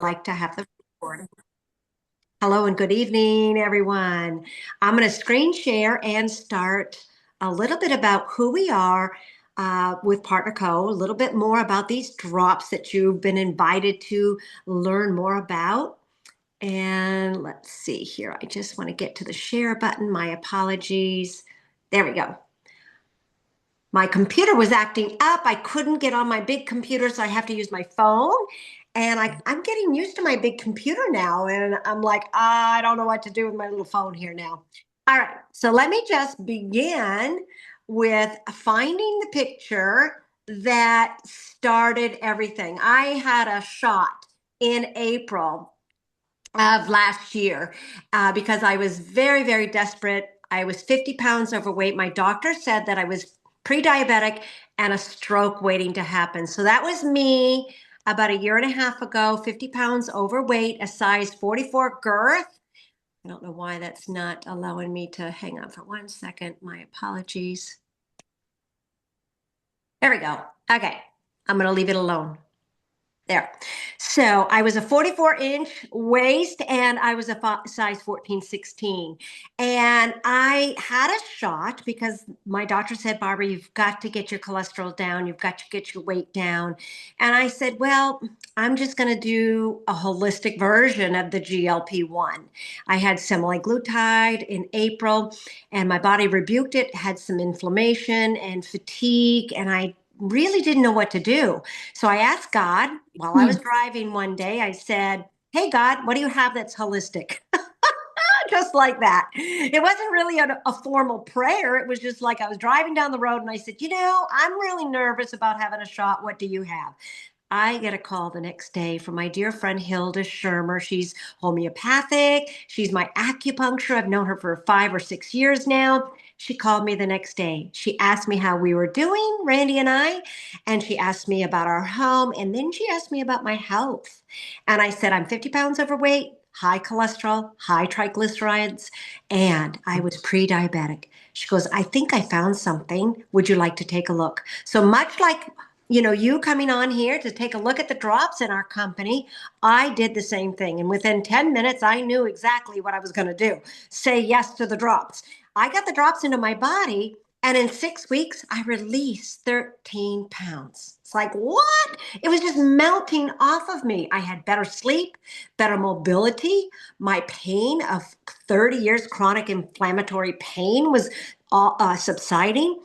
Like to have the recording. Hello and good evening, everyone. I'm going to screen share and start a little bit about who we are with PartnerCo, a little bit more about these drops that you've been invited to learn more about. And let's see here. I just want to get to the share button. My apologies. There we go. My computer was acting up. I couldn't get on my big computer, so I have to use my phone. And I'm getting used to my big computer now. And I'm like, I don't know what to do with my little phone here now. All right, so let me just begin with finding the picture that started everything. I had a shot in April of last year because I was very, very desperate. I was 50 pounds overweight. My doctor said that I was pre-diabetic and a stroke waiting to happen. So that was me about a year and a half ago, 50 pounds overweight, a size 44 girth. I don't know why that's not allowing me to hang on for 1 second. My apologies. There we go. Okay, I'm going to leave it alone. There. So I was a 44-inch waist and I was a size 14, 16. And I had a shot because my doctor said, Barbara, you've got to get your cholesterol down. You've got to get your weight down. And I said, well, I'm just going to do a holistic version of the GLP-1. I had semaglutide in April and my body rebuked it, had some inflammation and fatigue, and I really didn't know what to do. So I asked God while I was driving one day, I said, hey, God, what do you have that's holistic? Just like that. It wasn't really a formal prayer. It was just like I was driving down the road and I said, I'm really nervous about having a shot. What do you have? I get a call the next day from my dear friend Hilda Shermer. She's homeopathic. She's my acupuncture. I've known her for 5 or 6 years now. She called me the next day. She asked me how we were doing, Randy and I, and she asked me about our home, and then she asked me about my health. And I said, I'm 50 pounds overweight, high cholesterol, high triglycerides, and I was pre-diabetic. She goes, I think I found something. Would you like to take a look? So much like you coming on here to take a look at the drops in our company, I did the same thing. And within 10 minutes, I knew exactly what I was going to do. Say yes to the drops. I got the drops into my body, and in 6 weeks, I released 13 pounds. It's like, what? It was just melting off of me. I had better sleep, better mobility. My pain of 30 years chronic inflammatory pain was subsiding.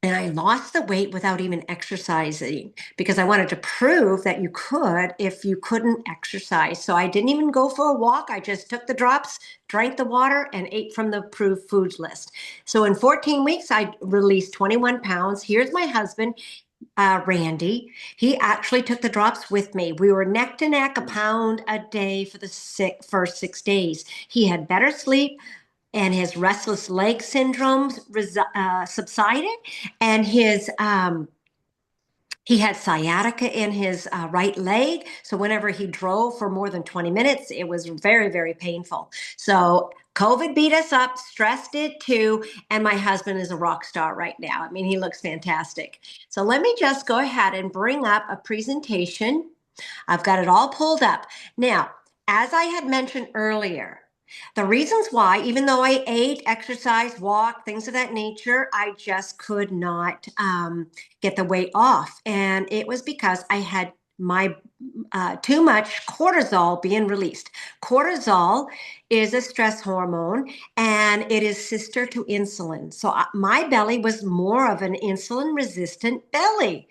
And I lost the weight without even exercising because I wanted to prove that you could if you couldn't exercise. So I didn't even go for a walk. I just took the drops, drank the water, and ate from the approved foods list. So in 14 weeks, I released 21 pounds. Here's my husband, Randy. He actually took the drops with me. We were neck to neck, a pound a day for the first 6 days. He had better sleep, and his restless leg syndrome subsided, and he had sciatica in his right leg. So whenever he drove for more than 20 minutes, it was very, very painful. So COVID beat us up, stress did too, and my husband is a rock star right now. I mean, he looks fantastic. So let me just go ahead and bring up a presentation. I've got it all pulled up. Now, as I had mentioned earlier, the reasons why, even though I ate, exercised, walked, things of that nature, I just could not get the weight off. And it was because I had my too much cortisol being released. Cortisol is a stress hormone and it is sister to insulin. So my belly was more of an insulin resistant belly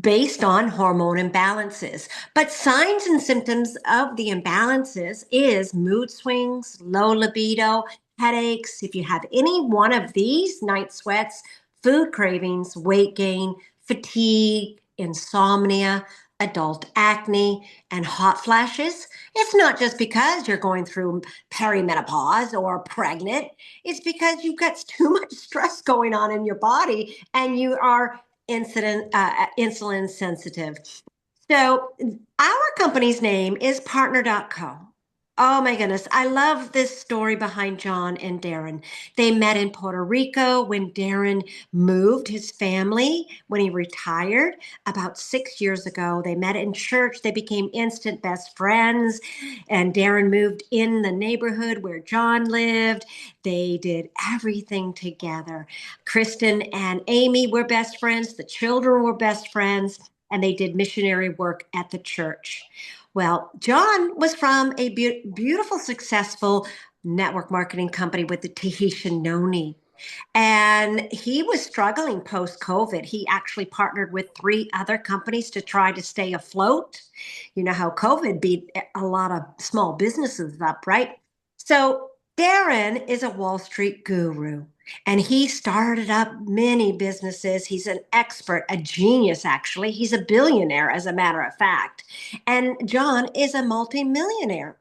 based on hormone imbalances. But signs and symptoms of the imbalances is mood swings, low libido, headaches. If you have any one of these, night sweats, food cravings, weight gain, fatigue, insomnia, adult acne, and hot flashes, it's not just because you're going through perimenopause or pregnant. It's because you've got too much stress going on in your body and you are insulin sensitive. So our company's name is PartnerCo. Oh my goodness. I love this story behind John and Darren. They met in Puerto Rico when Darren moved his family when he retired about 6 years ago. They met in church. They became instant best friends. And Darren moved in the neighborhood where John lived. They did everything together. Kristen and Amy were best friends. The children were best friends. And they did missionary work at the church. Well, John was from a beautiful, successful network marketing company with the Tahitian Noni. And he was struggling post COVID. He actually partnered with three other companies to try to stay afloat. You know how COVID beat a lot of small businesses up, right? So Darren is a Wall Street guru and he started up many businesses. He's an expert, a genius, actually. He's a billionaire, as a matter of fact. And John is a multimillionaire.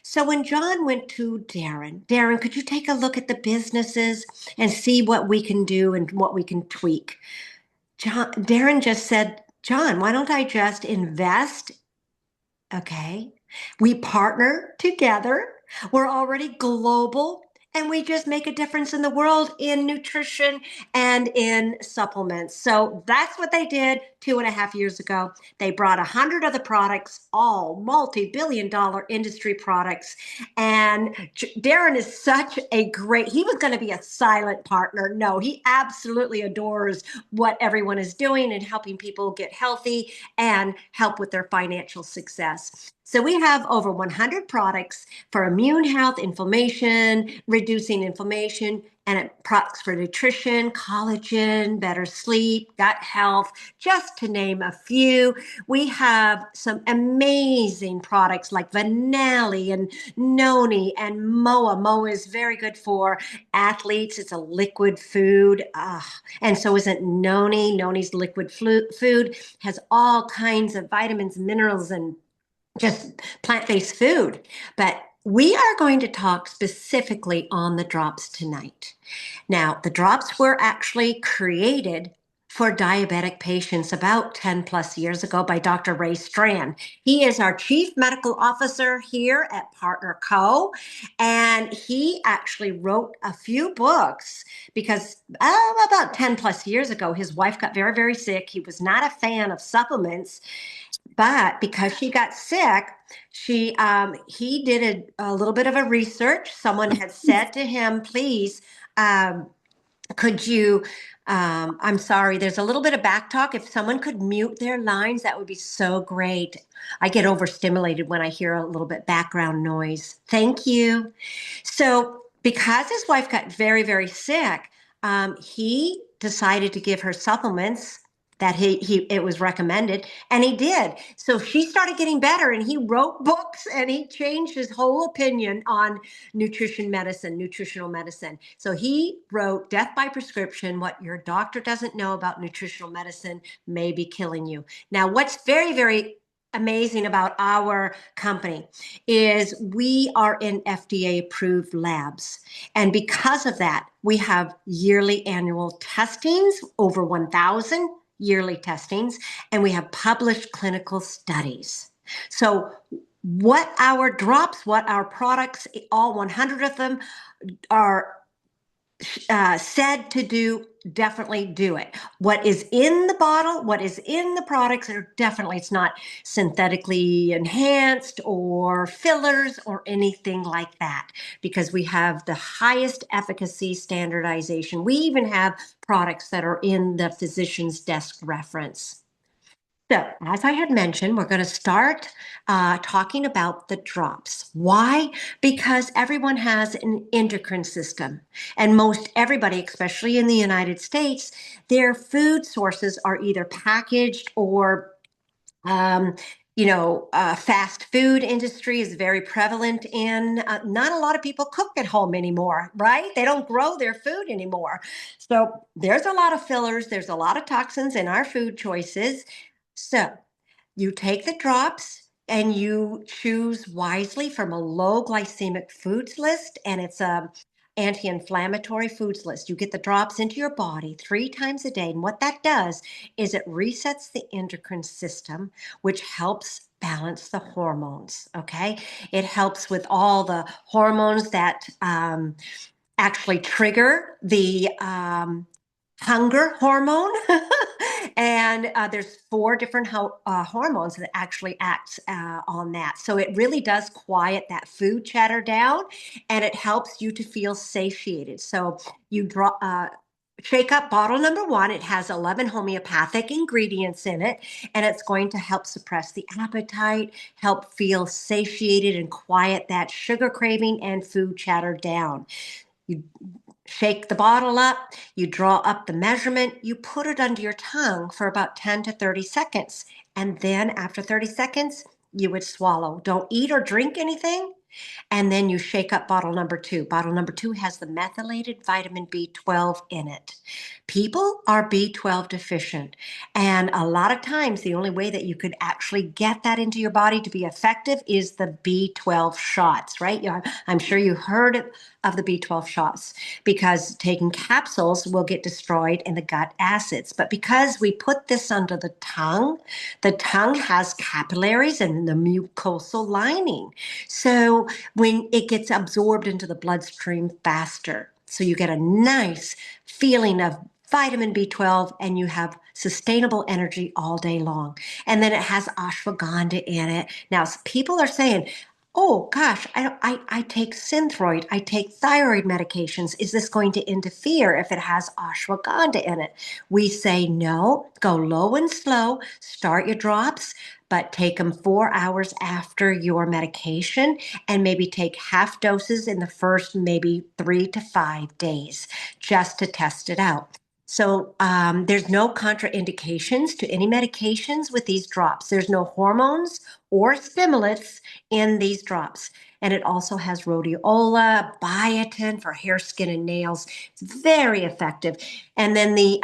So when John went to Darren, could you take a look at the businesses and see what we can do and what we can tweak? Darren just said, John, why don't I just invest? Okay. We partner together. We're already global and we just make a difference in the world in nutrition and in supplements. So that's what they did 2.5 years ago. They brought 100 of the products, all multi-billion dollar industry products. And Darren is such a great, he was going to be a silent partner. No, he absolutely adores what everyone is doing and helping people get healthy and help with their financial success. So we have over 100 products for immune health, inflammation, reducing inflammation, and products for nutrition, collagen, better sleep, gut health, just to name a few. We have some amazing products like Vanelli and Noni and Moa. Moa is very good for athletes. It's a liquid food. And so isn't Noni. Noni's liquid food has all kinds of vitamins, minerals, and just plant-based food. But we are going to talk specifically on the drops tonight. Now, the drops were actually created for diabetic patients about 10 plus years ago by Dr. Ray Strand. He is our chief medical officer here at PartnerCo, and he actually wrote a few books because about 10 plus years ago, his wife got very, very sick. He was not a fan of supplements, but because she got sick, he did a little bit of a research. Someone had said to him, please, could you, I'm sorry, there's a little bit of back talk. If someone could mute their lines, that would be so great. I get overstimulated when I hear a little bit background noise. Thank you. So because his wife got very, very sick, he decided to give her supplements that it was recommended, and he did. So she started getting better, and he wrote books, and he changed his whole opinion on nutritional medicine. So he wrote Death by Prescription: What Your Doctor Doesn't Know About Nutritional Medicine May Be Killing You. Now, what's very, very amazing about our company is we are in FDA approved labs. And because of that, we have yearly annual testings, over 1,000 yearly testings, and we have published clinical studies. So what our drops, what our products, all 100 of them are said to do, definitely do it. What is in the bottle, what is in the products are definitely, it's not synthetically enhanced or fillers or anything like that, because we have the highest efficacy standardization. We even have products that are in the physician's desk reference. So, as I had mentioned, we're going to start talking about the drops. Why? Because everyone has an endocrine system, and most everybody, especially in the United States, their food sources are either packaged or um, fast food industry is very prevalent in, not a lot of people cook at home anymore, right? They don't grow their food anymore. So there's a lot of fillers, there's a lot of toxins in our food choices. So you take the drops and you choose wisely from a low glycemic foods list, and it's anti-inflammatory foods list. You get the drops into your body 3 times a day. And what that does is it resets the endocrine system, which helps balance the hormones. Okay. It helps with all the hormones that actually trigger the hunger hormone. And there's 4 different hormones that actually acts on that. So it really does quiet that food chatter down, and it helps you to feel satiated. So you shake up bottle number 1. It has 11 homeopathic ingredients in it, and it's going to help suppress the appetite, help feel satiated, and quiet that sugar craving and food chatter down. You shake the bottle up, you draw up the measurement, you put it under your tongue for about 10 to 30 seconds. And then after 30 seconds, you would swallow. Don't eat or drink anything. And then you shake up bottle number 2. Bottle number 2 has the methylated vitamin B12 in it. People are B12 deficient. And a lot of times, the only way that you could actually get that into your body to be effective is the B12 shots, right? I'm sure you heard of the B12 shots, because taking capsules will get destroyed in the gut acids. But because we put this under the tongue has capillaries and the mucosal lining. So when it gets absorbed into the bloodstream faster. So you get a nice feeling of vitamin B12, and you have sustainable energy all day long. And then it has ashwagandha in it. Now, people are saying, oh gosh, I take Synthroid, I take thyroid medications. Is this going to interfere if it has ashwagandha in it? We say no, go low and slow, start your drops, but take them 4 hours after your medication, and maybe take half doses in the first maybe 3 to 5 days just to test it out. So there's no contraindications to any medications with these drops. There's no hormones or stimulants in these drops. And it also has rhodiola, biotin for hair, skin, and nails. It's very effective. And then the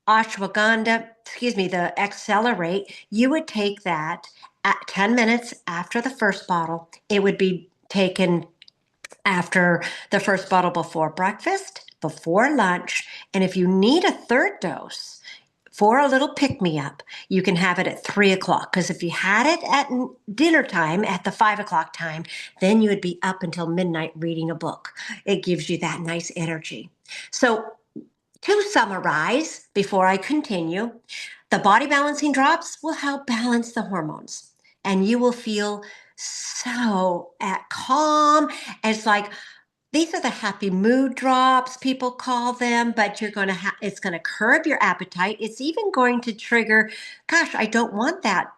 the Accelerate, you would take that at 10 minutes after the first bottle. It would be taken after the first bottle before breakfast, before lunch, and if you need a third dose for a little pick-me-up, you can have it at 3 o'clock. Because if you had it at dinner time, at the 5 o'clock time, then you would be up until midnight reading a book. It gives you that nice energy. So to summarize, before I continue, the body balancing drops will help balance the hormones, and you will feel so at calm. It's like, these are the happy mood drops, people call them, but it's going to curb your appetite. It's even going to trigger, gosh, I don't want that,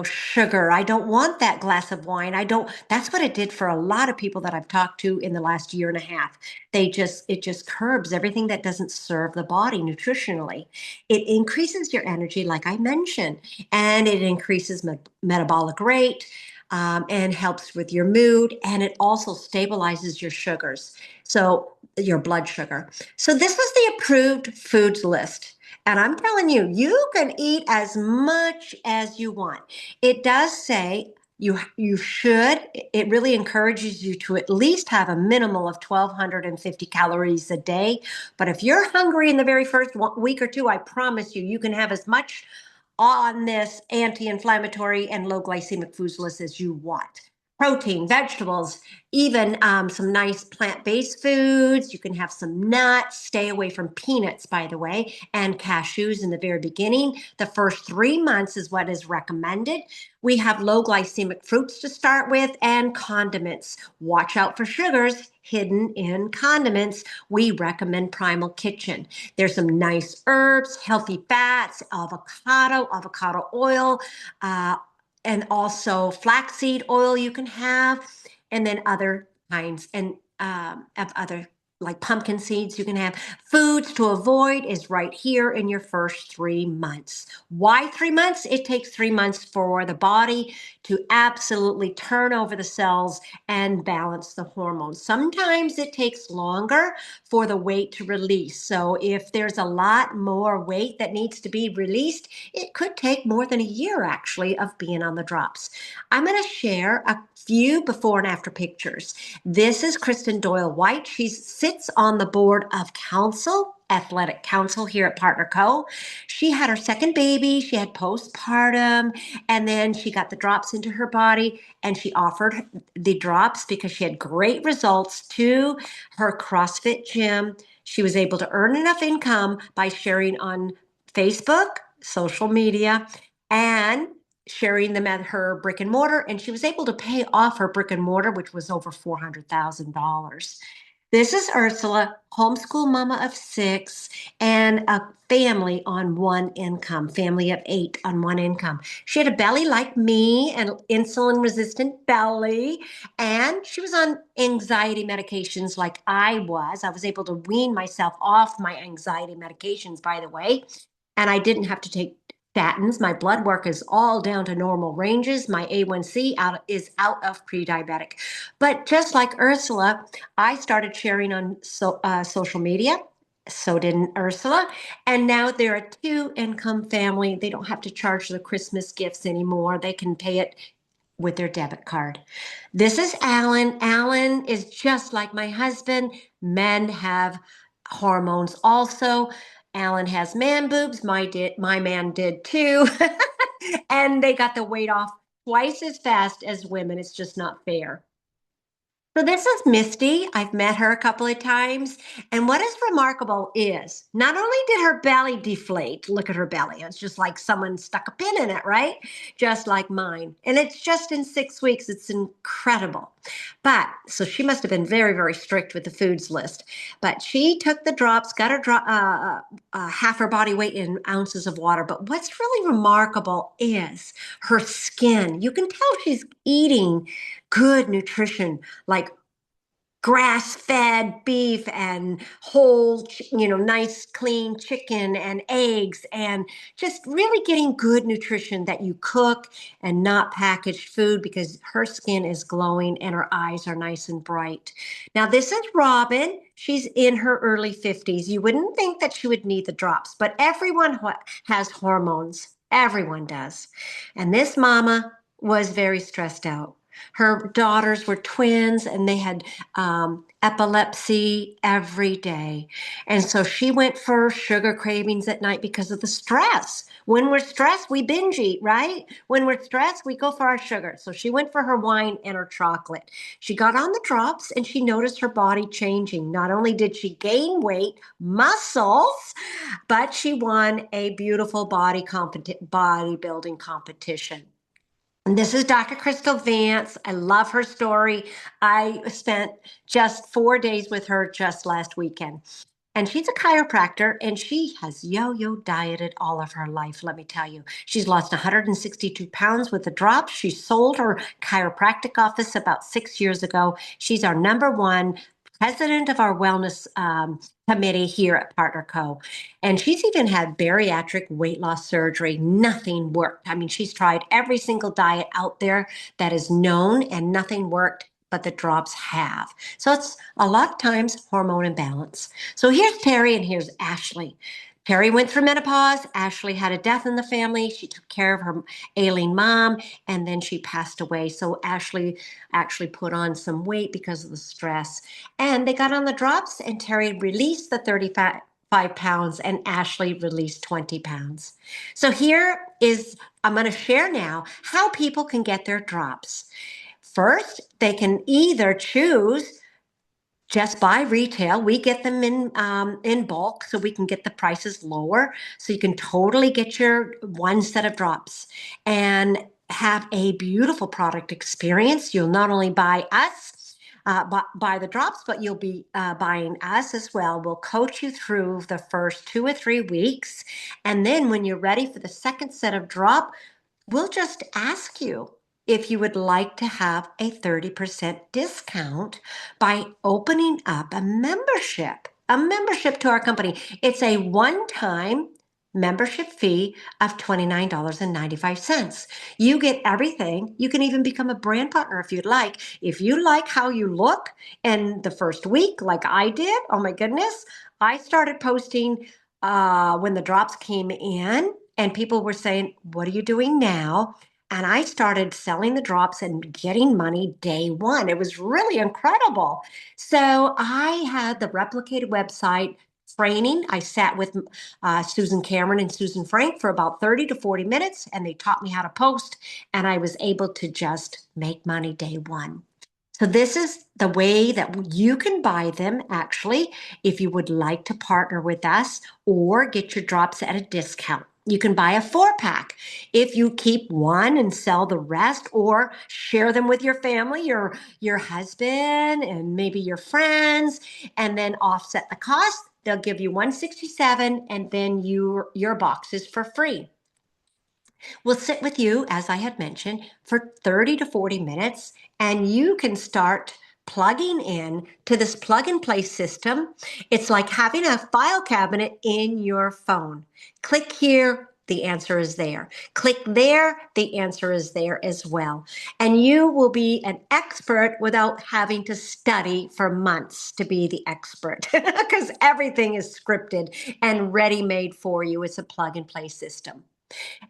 sugar. I don't want that glass of wine. That's what it did for a lot of people that I've talked to in the last year and a half. It just curbs everything that doesn't serve the body nutritionally. It increases your energy, like I mentioned, and it increases metabolic rate. And helps with your mood, and it also stabilizes your sugars, so your blood sugar. So this was the approved foods list. And I'm telling you, you can eat as much as you want. It does say you should. It really encourages you to at least have a minimal of 1,250 calories a day. But if you're hungry in the very first week or two, I promise you, you can have as much on this anti-inflammatory and low glycemic foods list as you want. Protein, vegetables, even some nice plant-based foods. You can have some nuts. Stay away from peanuts, by the way, and cashews in the very beginning. The first 3 months is what is recommended. We have low glycemic fruits to start with, and condiments. Watch out for sugars hidden in condiments. We recommend Primal Kitchen. There's some nice herbs, healthy fats, avocado oil, and also flaxseed oil you can have, and then other kinds of other like pumpkin seeds you can have. Foods to avoid is right here in your first 3 months. Why 3 months? It takes 3 months for the body to absolutely turn over the cells and balance the hormones. Sometimes it takes longer for the weight to release. So if there's a lot more weight that needs to be released, it could take more than a year actually of being on the drops. I'm going to share a few before and after pictures. This is Kristen Doyle White. She sits on the board of council, athletic council here at PartnerCo. She had her second baby. She had postpartum, and then she got the drops into her body, and she offered the drops because she had great results to her CrossFit gym. She was able to earn enough income by sharing on Facebook, social media, and sharing them at her brick and mortar, and she was able to pay off her brick and mortar, which was over $400,000. This is Ursula, homeschool mama of 6, and a family on one income, family of 8 on one income. She had a belly like me, an insulin resistant belly, and she was on anxiety medications like I was. I was able to wean myself off my anxiety medications, by the way, and I didn't have to take statins. My blood work is all down to normal ranges. My A1C is out of pre-diabetic. But just like Ursula, I started sharing on social media. So did Ursula. And now they're a 2-income family. They don't have to charge the Christmas gifts anymore. They can pay it with their debit card. This is Alan. Alan is just like my husband. Men have hormones also. Alan has man boobs. My man did too. And they got the weight off twice as fast as women. It's just not fair. So this is Misty. I've met her a couple of times. And what is remarkable is not only did her belly deflate, look at her belly. It's just like someone stuck a pin in it, right? Just like mine. And it's just in 6 weeks. It's incredible. But so she must have been very, very strict with the foods list. But she took the drops, got her half her body weight in ounces of water. But what's really remarkable is her skin. You can tell she's eating good nutrition like grass-fed beef and whole, nice clean chicken and eggs, and just really getting good nutrition that you cook and not packaged food, because her skin is glowing and her eyes are nice and bright. Now this is Robin. She's in her early 50s. You wouldn't think that she would need the drops, but everyone has hormones. Everyone does. And this mama was very stressed out. Her daughters were twins and they had epilepsy every day. And so she went for sugar cravings at night because of the stress. When we're stressed, we binge eat, right? When we're stressed, we go for our sugar. So she went for her wine and her chocolate. She got on the drops and she noticed her body changing. Not only did she gain weight, muscles, but she won a beautiful bodybuilding competition. And this is Dr. Crystal Vance. I love her story. I spent just 4 days with her just last weekend. And she's a chiropractor and she has yo-yo dieted all of her life, let me tell you. She's lost 162 pounds with the drops. She sold her chiropractic office about 6 years ago. She's our #1 president of our wellness committee here at PartnerCo. And she's even had bariatric weight loss surgery. Nothing worked. I mean, she's tried every single diet out there that is known and nothing worked, but the drops have. So it's a lot of times hormone imbalance. So here's Terry and here's Ashley. Terry went through menopause. Ashley had a death in the family. She took care of her ailing mom and then she passed away. So Ashley actually put on some weight because of the stress. And they got on the drops and Terry released the 35 pounds and Ashley released 20 pounds. So I'm going to share now how people can get their drops. First, they can either choose just buy retail. We get them in bulk so we can get the prices lower. So you can totally get your one set of drops and have a beautiful product experience. You'll not only buy us, buy the drops, but you'll be buying us as well. We'll coach you through the first 2 or 3 weeks. And then when you're ready for the second set of drop, we'll just ask you if you would like to have a 30% discount by opening up a membership to our company. It's a one-time membership fee of $29.95. You get everything. You can even become a brand partner if you'd like. If you like how you look in the first week, like I did, oh my goodness, I started posting when the drops came in, and people were saying, "What are you doing now?" And I started selling the drops and getting money day one. It was really incredible. So I had the replicated website training. I sat with Susan Cameron and Susan Frank for about 30 to 40 minutes, and they taught me how to post, and I was able to just make money day one. So this is the way that you can buy them, actually, if you would like to partner with us or get your drops at a discount. You can buy a 4-pack if you keep one and sell the rest, or share them with your family, your husband, and maybe your friends, and then offset the cost. They'll give you 167, and then your box is for free. We'll sit with you, as I had mentioned, for 30 to 40 minutes, and you can start plugging in to this plug and play system. It's like having a file cabinet in your phone. Click here, the answer is there. Click there, the answer is there as well. And you will be an expert without having to study for months to be the expert, because everything is scripted and ready made for you. It's a plug and play system.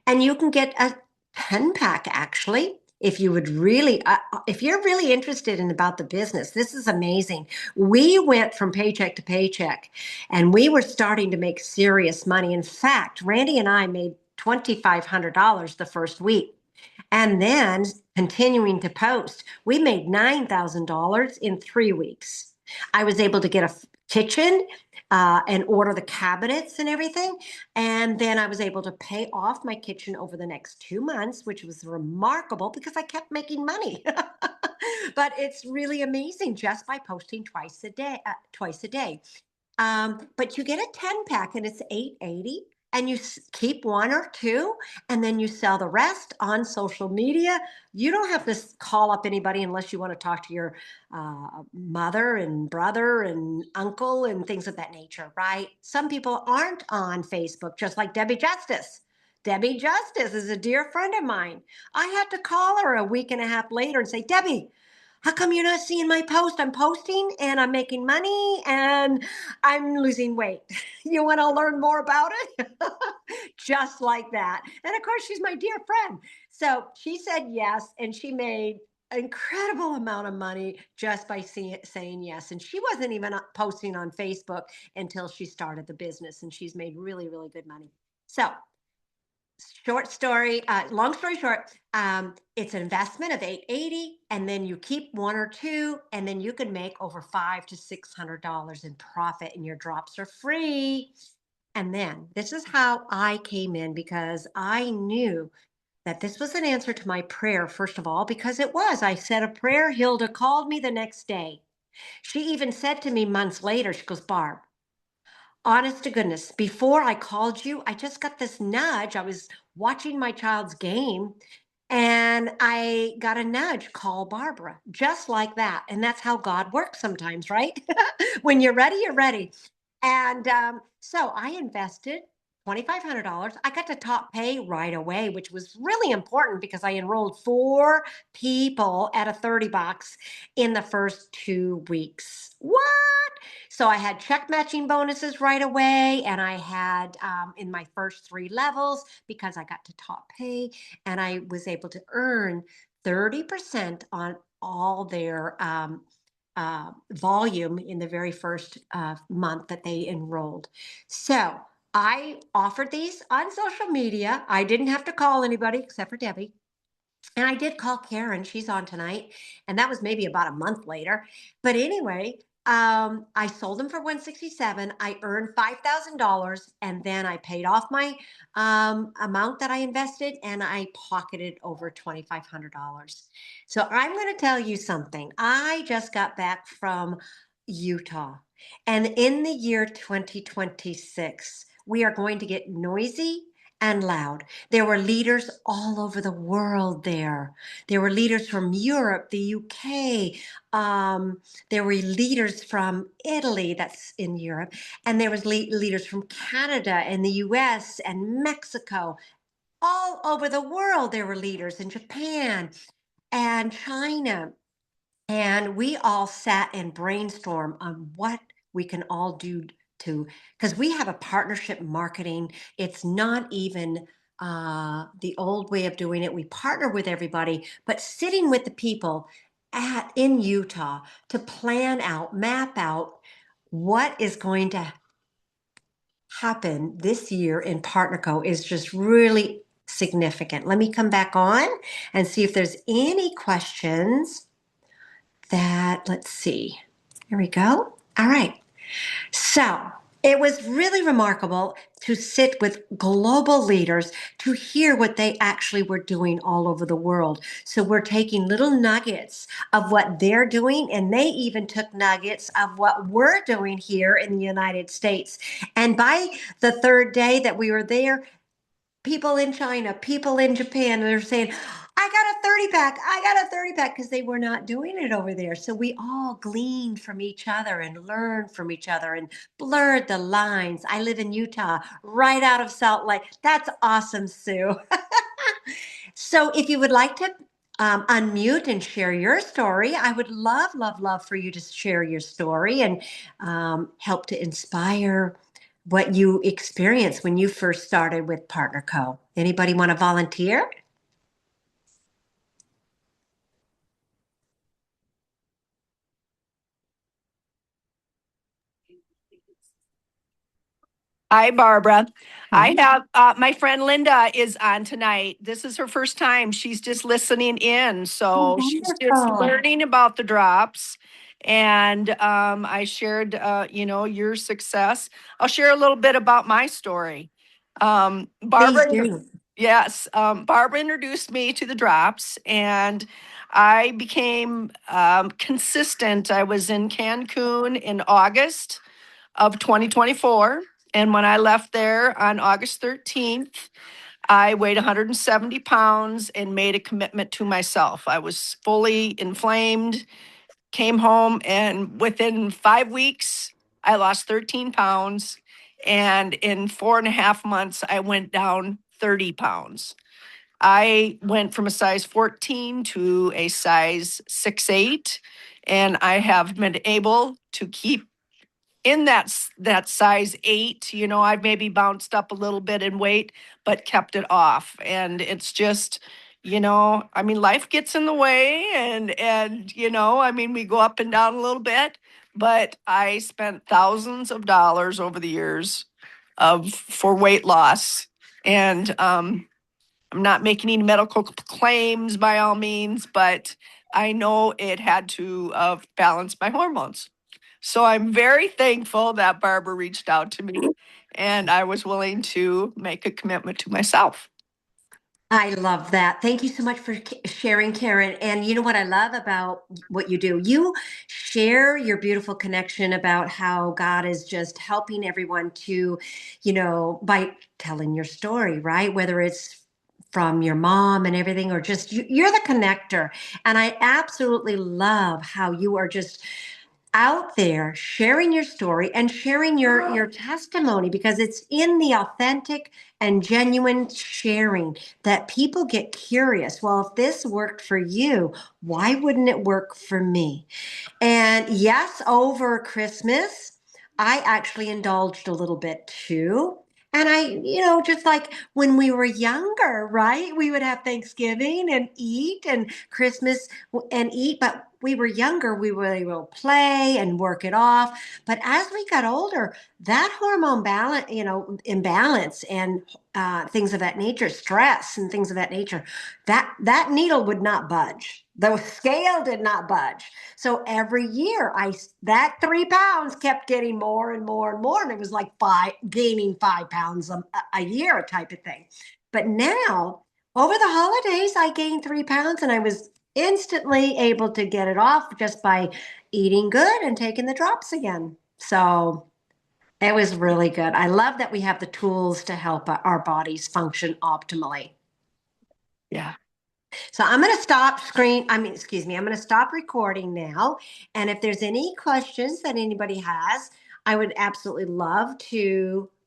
And you can get a 10-pack actually. If you would really, if you're really interested in about the business, this is amazing. We went from paycheck to paycheck, and we were starting to make serious money. In fact, Randy and I made $2,500 the first week. And then continuing to post, we made $9,000 in 3 weeks. I was able to get a kitchen and order the cabinets and everything. And then I was able to pay off my kitchen over the next 2 months, which was remarkable because I kept making money. But it's really amazing just by posting twice a day, but you get a 10-pack and it's $880, and you keep one or two, and then you sell the rest on social media. You don't have to call up anybody unless you want to talk to your mother and brother and uncle and things of that nature, right? Some people aren't on Facebook, just like Debbie Justice. Debbie Justice is a dear friend of mine. I had to call her a week and a half later and say, "Debbie, how come you're not seeing my post? I'm posting and I'm making money and I'm losing weight. You want to learn more about it?" Just like that. And of course, she's my dear friend. So she said yes, and she made an incredible amount of money just by saying yes. And she wasn't even posting on Facebook until she started the business, and she's made really, really good money. So long story short, it's an investment of 880, and then you keep one or two, and then you can make over $500 to $600 in profit, and your drops are free. And then this is how I came in, because I knew that this was an answer to my prayer, first of all, because it was. I said a prayer. Hilda called me the next day. She even said to me months later, she goes, "Barb, honest to goodness, before I called you, I just got this nudge. I was watching my child's game, and I got a nudge, call Barbara," just like that. And that's how God works sometimes, right? When you're ready, you're ready. And so I invested $2,500. I got to top pay right away, which was really important because I enrolled 4 people at a 30 bucks in the first 2 weeks. What? So I had check matching bonuses right away, and I had in my first 3 levels, because I got to top pay, and I was able to earn 30% on all their volume in the very first month that they enrolled. So I offered these on social media. I didn't have to call anybody except for Debbie. And I did call Karen. She's on tonight. And that was maybe about a month later. But anyway, I sold them for 167. I earned $5,000, and then I paid off my amount that I invested, and I pocketed over $2,500. So I'm going to tell you something. I just got back from Utah, and in the year 2026, we are going to get noisy and loud. There were leaders all over the world there. There were leaders from Europe, the UK. There were leaders from Italy, that's in Europe, and there was leaders from Canada and the US and Mexico. All over the world, there were leaders in Japan and China. And we all sat and brainstormed on what we can all do to, because we have a partnership marketing. It's not even the old way of doing it. We partner with everybody, but sitting with the people in Utah to plan out, map out what is going to happen this year in PartnerCo is just really significant. Let me come back on and see if there's any questions that, let's see, here we go. All right. So it was really remarkable to sit with global leaders to hear what they actually were doing all over the world. So we're taking little nuggets of what they're doing, and they even took nuggets of what we're doing here in the United States. And by the third day that we were there, people in China, people in Japan, they're saying, I got a 30 pack. I got a 30 pack because they were not doing it over there. So we all gleaned from each other and learned from each other and blurred the lines. I live in Utah, right out of Salt Lake. That's awesome, Sue. So if you would like to unmute and share your story, I would love, love, love for you to share your story and help to inspire what you experienced when you first started with PartnerCo. Anybody want to volunteer? Hi, Barbara. I Hi. have my friend Linda is on tonight. This is her first time. She's just listening in. Oh, So she's just wonderful. learning about the drops. And I shared, your success. I'll share a little bit about my story. Please Barbara, do. yes, Barbara introduced me to the drops, and I became consistent. I was in Cancun in August of 2024. And when I left there on August 13th, I weighed 170 pounds and made a commitment to myself. I was fully inflamed, came home, and within 5 weeks, I lost 13 pounds. And in 4.5 months, I went down 30 pounds. I went from a size 14 to a size 6'8", and I have been able to keep in that size 8. I've maybe bounced up a little bit in weight, but kept it off. And it's just, life gets in the way, and we go up and down a little bit, but I spent thousands of dollars over the years of for weight loss. And I'm not making any medical claims by all means, but I know it had to balance my hormones. So I'm very thankful that Barbara reached out to me and I was willing to make a commitment to myself. I love that. Thank you so much for sharing, Karen. And you know what I love about what you do? You share your beautiful connection about how God is just helping everyone to, by telling your story, right? Whether it's from your mom and everything, or just you're the connector. And I absolutely love how you are just out there sharing your story and sharing your testimony, because it's in the authentic and genuine sharing that people get curious. Well, if this worked for you, why wouldn't it work for me? And yes, over Christmas, I actually indulged a little bit too. And I, just like when we were younger, right? We would have Thanksgiving and eat, and Christmas and eat. But we were younger, we were able to play and work it off. But as we got older, that hormone balance, imbalance and things of that nature, stress and things of that nature, that needle would not budge. The scale did not budge. So every year, that 3 pounds kept getting more and more and more, and it was like gaining 5 pounds a year type of thing. But now, over the holidays, I gained 3 pounds, and I was instantly able to get it off just by eating good and taking the drops again. So It was really good. I love that we have the tools to help our bodies function optimally. Yeah. So I'm going to stop excuse me, I'm going to stop recording now. And if there's any questions that anybody has, I would absolutely love to